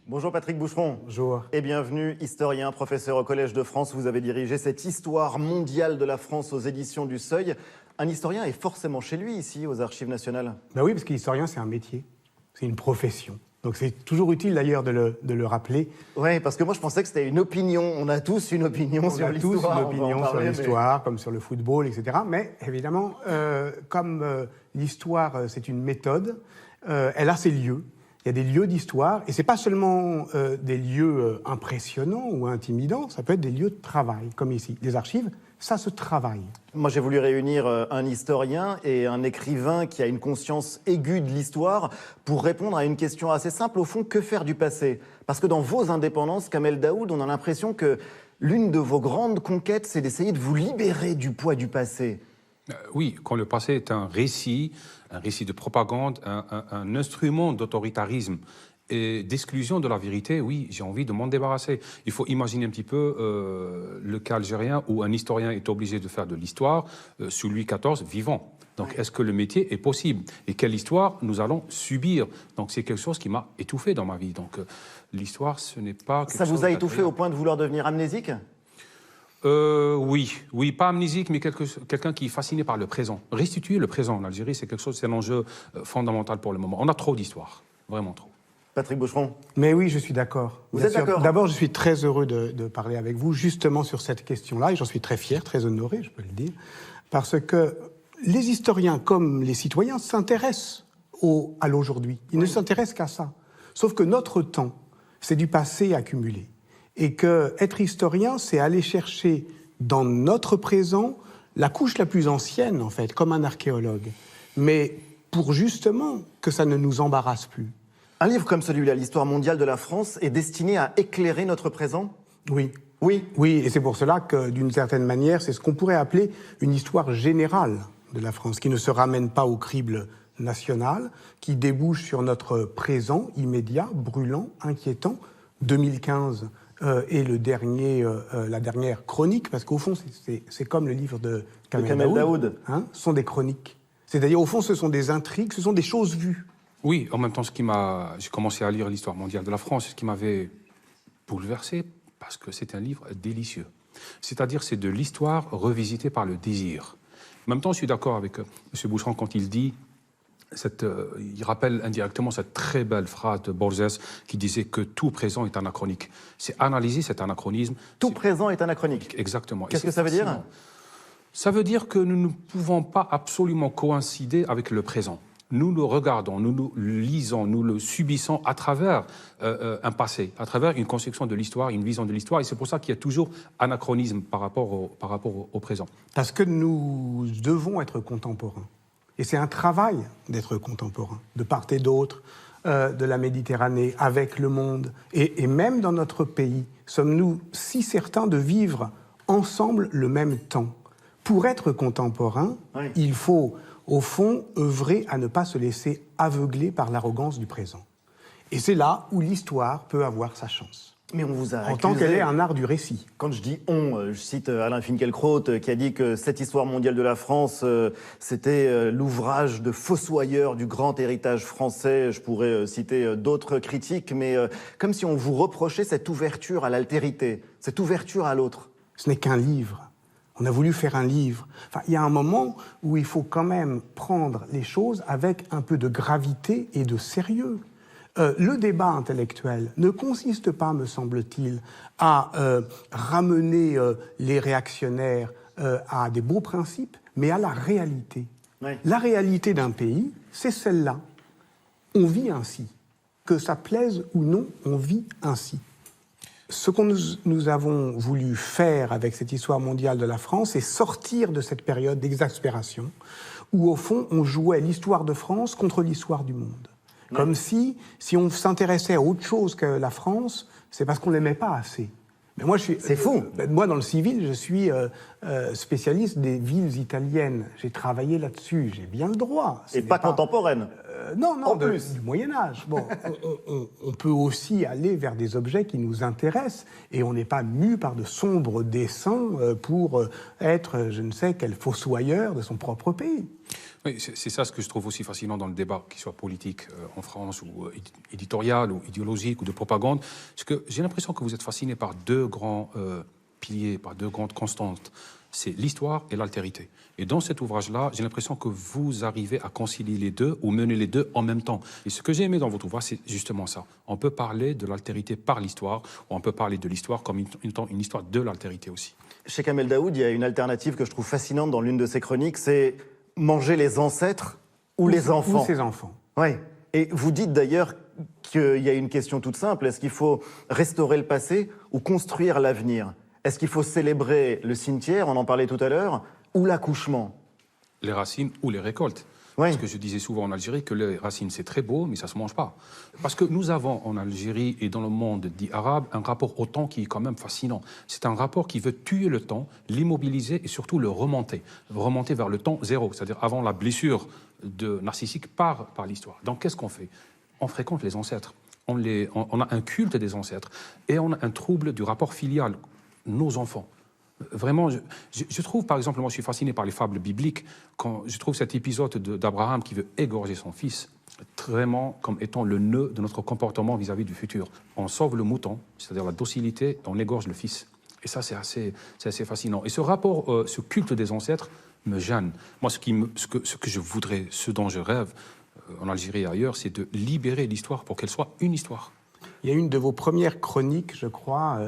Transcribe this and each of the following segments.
Bonjour Patrick Boucheron. Bonjour. Et bienvenue, historien, professeur au Collège de France. Vous avez dirigé cette histoire mondiale de la France aux éditions du Seuil. Un historien est forcément chez lui ici, aux Archives nationales. Ben oui, parce que l'historien, c'est un métier, c'est une profession. Donc c'est toujours utile d'ailleurs de le rappeler. Oui, parce que moi je pensais que c'était une opinion. On a tous une opinion sur l'histoire. On a tous une opinion sur l'histoire, comme sur le football, etc. Mais évidemment, comme l'histoire, c'est une méthode, elle a ses lieux. Il y a des lieux d'histoire, et c'est pas seulement des lieux impressionnants ou intimidants, ça peut être des lieux de travail, comme ici. Les archives, ça se travaille. Moi, j'ai voulu réunir un historien et un écrivain qui a une conscience aiguë de l'histoire pour répondre à une question assez simple. Au fond, que faire du passé? Parce que dans vos indépendances, Kamel Daoud, on a l'impression que l'une de vos grandes conquêtes, c'est d'essayer de vous libérer du poids du passé. Oui, quand le passé est un récit de propagande, un instrument d'autoritarisme et d'exclusion de la vérité, oui, j'ai envie de m'en débarrasser. Il faut imaginer un petit peu le cas algérien où un historien est obligé de faire de l'histoire sous Louis XIV vivant. Donc, est-ce que le métier est possible? Et quelle histoire nous allons subir? Donc, c'est quelque chose qui m'a étouffé dans ma vie. Donc, l'histoire, ce n'est pas quelque chose... Ça vous a étouffé au point de vouloir devenir amnésique? Oui, pas amnésique, mais quelqu'un qui est fasciné par le présent. Restituer le présent en Algérie, c'est quelque chose, c'est un enjeu fondamental pour le moment. On a trop d'histoire, vraiment trop. Patrick Boucheron. Mais oui, je suis d'accord. Vous êtes d'accord? D'abord, je suis très heureux de parler avec vous justement sur cette question-là, et j'en suis très fier, très honoré, je peux le dire, parce que les historiens, comme les citoyens, s'intéressent à l'aujourd'hui. Ils ne s'intéressent qu'à ça. Sauf que notre temps, c'est du passé accumulé. Et qu'être historien, c'est aller chercher dans notre présent la couche la plus ancienne, en fait, comme un archéologue. Mais pour justement que ça ne nous embarrasse plus. Un livre comme celui-là, l'histoire mondiale de la France, est destiné à éclairer notre présent? Oui. Oui. Oui, et c'est pour cela que, d'une certaine manière, c'est ce qu'on pourrait appeler une histoire générale de la France, qui ne se ramène pas au crible national, qui débouche sur notre présent immédiat, brûlant, inquiétant, 2015 et la dernière chronique, parce qu'au fond, c'est comme le livre de Kamel Daoud. Hein, ce sont des chroniques. C'est-à-dire, au fond, ce sont des intrigues, ce sont des choses vues. Oui, en même temps, j'ai commencé à lire l'histoire mondiale de la France, ce qui m'avait bouleversé, parce que c'est un livre délicieux. C'est-à-dire, c'est de l'histoire revisitée par le désir. En même temps, je suis d'accord avec M. Boucheron quand il dit... il rappelle indirectement cette très belle phrase de Borges qui disait que tout présent est anachronique. C'est analyser cet anachronisme. Tout présent est anachronique. Exactement. Qu'est-ce que ça veut dire? Ça veut dire que nous ne pouvons pas absolument coïncider avec le présent. Nous le regardons, nous le lisons, nous le subissons à travers un passé, à travers une construction de l'histoire, une vision de l'histoire. Et c'est pour ça qu'il y a toujours anachronisme par rapport au présent. Parce que nous devons être contemporains. Et c'est un travail d'être contemporain, de part et d'autre de la Méditerranée, avec le monde. Et même dans notre pays, sommes-nous si certains de vivre ensemble le même temps? Pour être contemporain, oui, il faut, au fond, œuvrer à ne pas se laisser aveugler par l'arrogance du présent. Et c'est là où l'histoire peut avoir sa chance. Mais on vous a accusé, en tant qu'elle est un art du récit. Quand je dis on, je cite Alain Finkielkraut qui a dit que cette histoire mondiale de la France, c'était l'ouvrage de fossoyeur du grand héritage français. Je pourrais citer d'autres critiques, mais comme si on vous reprochait cette ouverture à l'altérité, cette ouverture à l'autre. Ce n'est qu'un livre. On a voulu faire un livre. Enfin, il y a un moment où il faut quand même prendre les choses avec un peu de gravité et de sérieux. Le débat intellectuel ne consiste pas, me semble-t-il, à ramener les réactionnaires à des beaux principes, mais à la réalité. Oui. La réalité d'un pays, c'est celle-là. On vit ainsi. Que ça plaise ou non, on vit ainsi. Ce que nous avons voulu faire avec cette histoire mondiale de la France, c'est sortir de cette période d'exaspération où, au fond, on jouait l'histoire de France contre l'histoire du monde. Comme si on s'intéressait à autre chose que la France, c'est parce qu'on l'aimait pas assez. Mais moi, c'est fou. Moi, dans le civil, je suis spécialiste des villes italiennes. J'ai travaillé là-dessus, j'ai bien le droit. Et pas contemporaine. Non, En plus. du Moyen-Âge. Bon, on peut aussi aller vers des objets qui nous intéressent et on n'est pas mu par de sombres desseins pour être, je ne sais, quel fossoyeur de son propre pays. Oui, c'est ça ce que je trouve aussi fascinant dans le débat, qu'il soit politique en France, ou éditorial, ou idéologique, ou de propagande. C'est que j'ai l'impression que vous êtes fasciné par deux grands piliers, par deux grandes constantes. C'est l'histoire et l'altérité. Et dans cet ouvrage-là, j'ai l'impression que vous arrivez à concilier les deux ou mener les deux en même temps. Et ce que j'ai aimé dans votre ouvrage, c'est justement ça. On peut parler de l'altérité par l'histoire, ou on peut parler de l'histoire comme une histoire de l'altérité aussi. Chez Kamel Daoud, il y a une alternative que je trouve fascinante dans l'une de ses chroniques, c'est manger les ancêtres ou les enfants. Ou ses enfants. Oui. Et vous dites d'ailleurs qu'il y a une question toute simple. Est-ce qu'il faut restaurer le passé ou construire l'avenir ? Est-ce qu'il faut célébrer le cimetière, on en parlait tout à l'heure, ou l'accouchement ? Les racines ou les récoltes. Oui. Parce que je disais souvent en Algérie que les racines, c'est très beau, mais ça ne se mange pas. Parce que nous avons en Algérie et dans le monde dit arabe un rapport au temps qui est quand même fascinant. C'est un rapport qui veut tuer le temps, l'immobiliser et surtout le remonter. Remonter vers le temps zéro, c'est-à-dire avant la blessure narcissique par l'histoire. Donc qu'est-ce qu'on fait ? On fréquente les ancêtres. On a un culte des ancêtres. Et on a un trouble du rapport filial. Nos enfants. Vraiment, je trouve, par exemple, moi je suis fasciné par les fables bibliques, quand je trouve cet épisode d'Abraham qui veut égorger son fils, vraiment comme étant le nœud de notre comportement vis-à-vis du futur. On sauve le mouton, c'est-à-dire la docilité, on égorge le fils. Et ça, c'est assez fascinant. Et ce rapport, ce culte des ancêtres me gêne. Moi, ce que je voudrais, ce dont je rêve en Algérie et ailleurs, c'est de libérer l'histoire pour qu'elle soit une histoire. Il y a une de vos premières chroniques, je crois,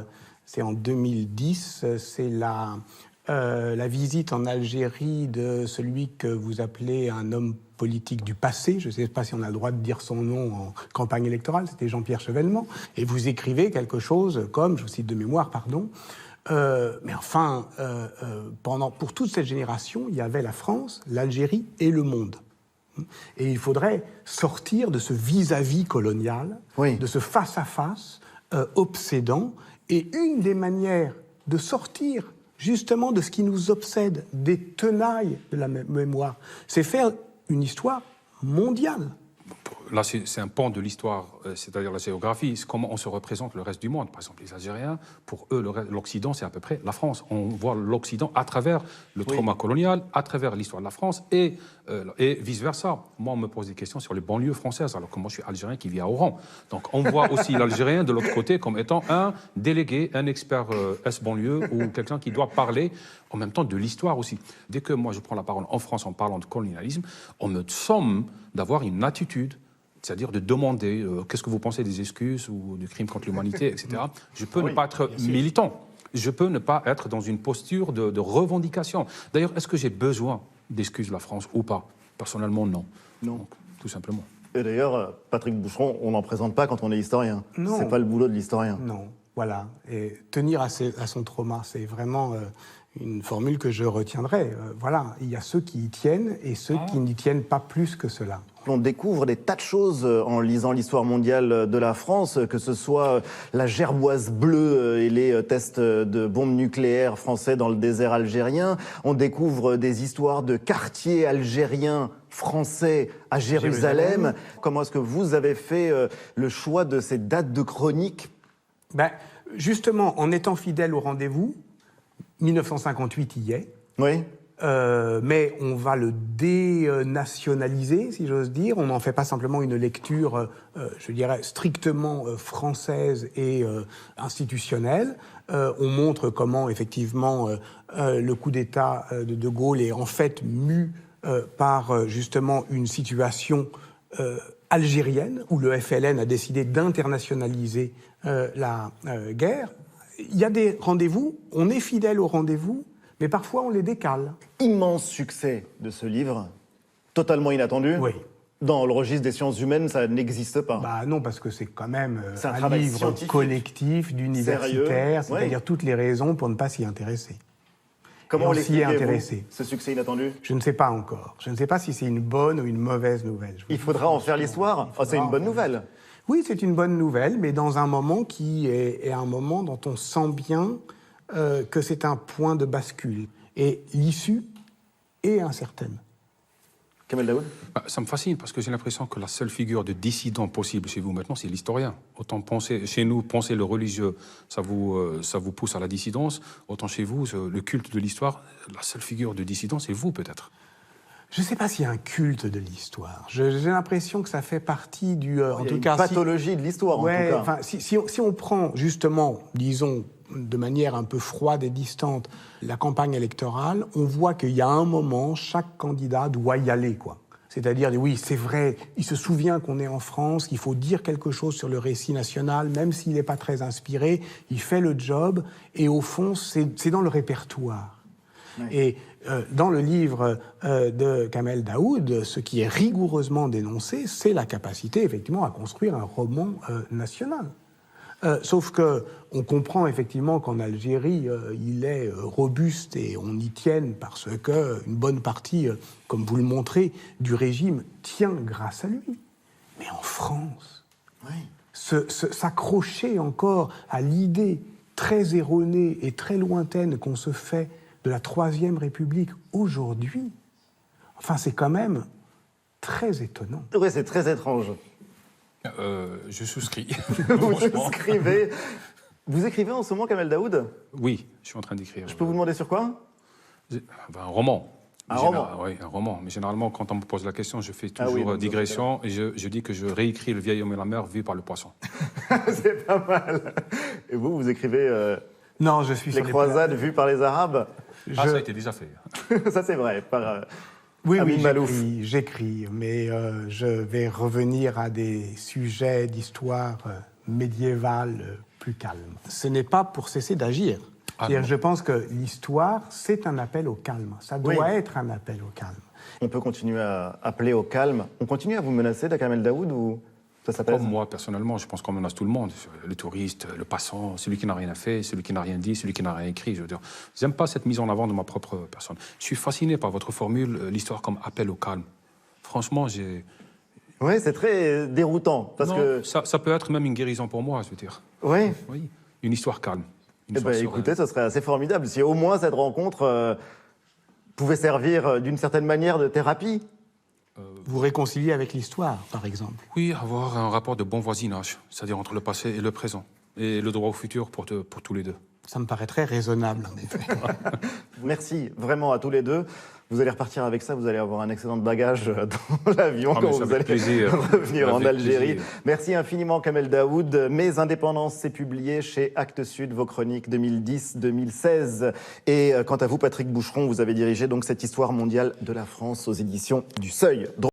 c'est en 2010, c'est la visite en Algérie de celui que vous appelez un homme politique du passé. Je ne sais pas si on a le droit de dire son nom en campagne électorale, c'était Jean-Pierre Chevènement. Et vous écrivez quelque chose comme, je vous cite de mémoire, pardon, mais enfin, pour toute cette génération, il y avait la France, l'Algérie et le monde. Et il faudrait sortir de ce vis-à-vis colonial, Oui. de ce face-à-face obsédant. Et une des manières de sortir justement de ce qui nous obsède, des tenailles de la mémoire, c'est faire une histoire mondiale. Là, c'est un pan de l'histoire, c'est-à-dire la géographie. C'est comment on se représente le reste du monde. Par exemple, les Algériens, pour eux, l'Occident, c'est à peu près la France. On voit l'Occident à travers le trauma colonial, à travers l'histoire de la France et vice-versa. Moi, on me pose des questions sur les banlieues françaises, alors que moi, je suis Algérien qui vit à Oran. Donc, on voit aussi l'Algérien de l'autre côté comme étant un délégué, un expert S-banlieue ou quelqu'un qui doit parler en même temps de l'histoire aussi. Dès que moi, je prends la parole en France en parlant de colonialisme, on me somme d'avoir une attitude, c'est-à-dire de demander qu'est-ce que vous pensez des excuses ou du crime contre l'humanité, etc. Je peux ne pas être militant. Je peux ne pas être dans une posture de revendication. D'ailleurs, est-ce que j'ai besoin d'excuses de la France ou pas ? Personnellement, non. Non. Donc, tout simplement. Et d'ailleurs, Patrick Boucheron, on n'en présente pas quand on est historien. Non. C'est pas le boulot de l'historien. Non, voilà. Et tenir à son trauma, c'est vraiment une formule que je retiendrai. Voilà, il y a ceux qui y tiennent et ceux qui n'y tiennent pas plus que cela. On découvre des tas de choses en lisant l'histoire mondiale de la France, que ce soit la gerboise bleue et les tests de bombes nucléaires français dans le désert algérien. On découvre des histoires de quartiers algériens français à Jérusalem. Comment est-ce que vous avez fait le choix de ces dates de chronique ? Justement, en étant fidèle au rendez-vous, 1958 y est. Oui. Mais on va le dénationaliser, si j'ose dire. On n'en fait pas simplement une lecture, je dirais, strictement française et institutionnelle. On montre comment, effectivement, le coup d'État de De Gaulle est en fait mu par, justement, une situation algérienne, où le FLN a décidé d'internationaliser la guerre. Il y a des rendez-vous, on est fidèle aux rendez-vous, mais parfois on les décale. Immense succès de ce livre, totalement inattendu. Oui. Dans le registre des sciences humaines, ça n'existe pas. Non, parce que c'est quand même un livre scientifique, collectif, d'universitaire, sérieux, c'est-à-dire toutes les raisons pour ne pas s'y intéresser. Comment s'y est intéressé. ce succès inattendu ? Je ne sais pas encore. Je ne sais pas si c'est une bonne ou une mauvaise nouvelle. Il faudra en faire l'histoire. C'est une bonne nouvelle. Oui, c'est une bonne nouvelle, mais dans un moment qui est un moment dont on sent bien que c'est un point de bascule. Et l'issue est incertaine. Kamel Daoud? Ça me fascine parce que j'ai l'impression que la seule figure de dissident possible chez vous maintenant, c'est l'historien. Autant penser, chez nous, penser le religieux, ça vous pousse à la dissidence. Autant chez vous, le culte de l'histoire, la seule figure de dissident, c'est vous peut-être. Je ne sais pas s'il y a un culte de l'histoire. J'ai l'impression que ça fait partie du... en Il y a tout une cas, pathologie de l'histoire, ouais, en tout cas. enfin, si on prend justement, disons, de manière un peu froide et distante, la campagne électorale, on voit qu'il y a un moment, chaque candidat doit y aller, quoi. C'est-à-dire, oui, c'est vrai, il se souvient qu'on est en France, qu'il faut dire quelque chose sur le récit national, même s'il n'est pas très inspiré, il fait le job, et au fond, c'est dans le répertoire. Ouais. Et dans le livre de Kamel Daoud, ce qui est rigoureusement dénoncé, c'est la capacité, effectivement, à construire un roman national. Sauf que on comprend effectivement qu'en Algérie, il est robuste et on y tienne parce que une bonne partie, comme vous le montrez, du régime tient grâce à lui. Mais en France, s'accrocher encore à l'idée très erronée et très lointaine qu'on se fait de la Troisième République aujourd'hui, enfin c'est quand même très étonnant. Oui, c'est très étrange. Je souscris. Vous écrivez en ce moment, Kamel Daoud? Oui, je suis en train d'écrire. Je peux vous demander sur quoi? Un roman. Un roman? Oui, un roman. Mais généralement, quand on me pose la question, je fais toujours digression et je dis que je réécris Le vieil homme et la mer vu par le poisson. C'est pas mal. Et vous écrivez non, je suis les croisades vues par les Arabes? Ça a été déjà fait. Ça, c'est vrai, par... Oui, j'écris, mais je vais revenir à des sujets d'histoire médiévale plus calmes. Ce n'est pas pour cesser d'agir. Je pense que l'histoire, c'est un appel au calme. Ça doit être un appel au calme. On peut continuer à appeler au calme. On continue à vous menacer, Kamel Daoud, ou ça s'appelle? Comme moi, personnellement, je pense qu'on menace tout le monde. Le touriste, le passant, celui qui n'a rien fait, celui qui n'a rien dit, celui qui n'a rien écrit. Je veux dire, j'aime pas cette mise en avant de ma propre personne. Je suis fasciné par votre formule, l'histoire comme appel au calme. Franchement, j'ai... Oui, c'est très déroutant. Parce que ça peut être même une guérison pour moi, je veux dire. Oui. Oui, une histoire calme. Écoutez, ça serait assez formidable si au moins cette rencontre pouvait servir d'une certaine manière de thérapie. Vous réconcilier avec l'histoire, par exemple? Oui, avoir un rapport de bon voisinage, c'est-à-dire entre le passé et le présent, et le droit au futur pour tous les deux. Ça me paraît très raisonnable, en effet. Merci vraiment à tous les deux. Vous allez repartir avec ça, vous allez avoir un excellent bagage dans l'avion quand vous allez revenir en Algérie. Plaisir. Merci infiniment, Kamel Daoud. Mes indépendances, c'est publié chez Actes Sud, vos chroniques 2010-2016. Et quant à vous, Patrick Boucheron, vous avez dirigé donc cette histoire mondiale de la France aux éditions du Seuil.